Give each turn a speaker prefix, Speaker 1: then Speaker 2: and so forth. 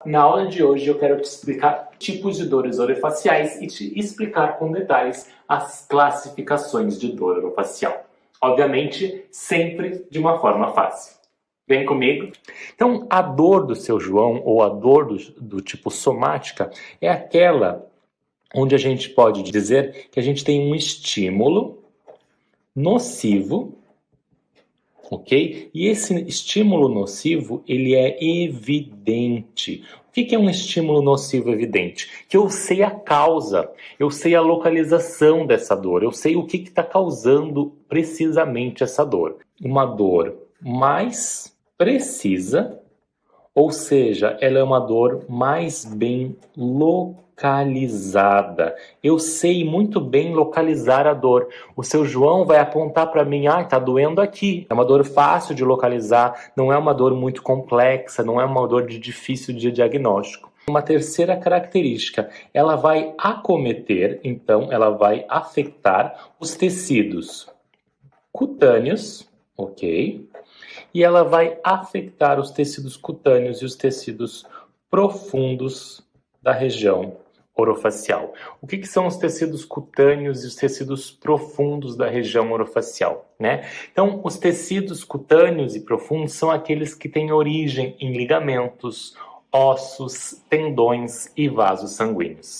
Speaker 1: Na aula de hoje eu quero te explicar tipos de dores orofaciais e te explicar com detalhes as classificações de dor orofacial. Obviamente, sempre de uma forma fácil. Vem comigo? Então, a dor do seu João, ou a dor do tipo somática, é aquela onde a gente pode dizer que a gente tem um estímulo nocivo, ok? E esse estímulo nocivo, ele é evidente. O que é um estímulo nocivo evidente? Que eu sei a causa, eu sei a localização dessa dor, eu sei o que está causando precisamente essa dor. Uma dor mais precisa, ou seja, ela é uma dor mais bem localizada. Eu sei muito bem localizar a dor. O seu João vai apontar para mim, tá doendo aqui. É uma dor fácil de localizar, não é uma dor muito complexa, não é uma dor difícil de diagnóstico. Uma terceira característica, ela vai acometer, então ela vai afetar os tecidos cutâneos, ok? E ela vai afetar os tecidos cutâneos e os tecidos profundos da região orofacial. O que são os tecidos cutâneos e os tecidos profundos da região orofacial, né? Então, os tecidos cutâneos e profundos são aqueles que têm origem em ligamentos, ossos, tendões e vasos sanguíneos.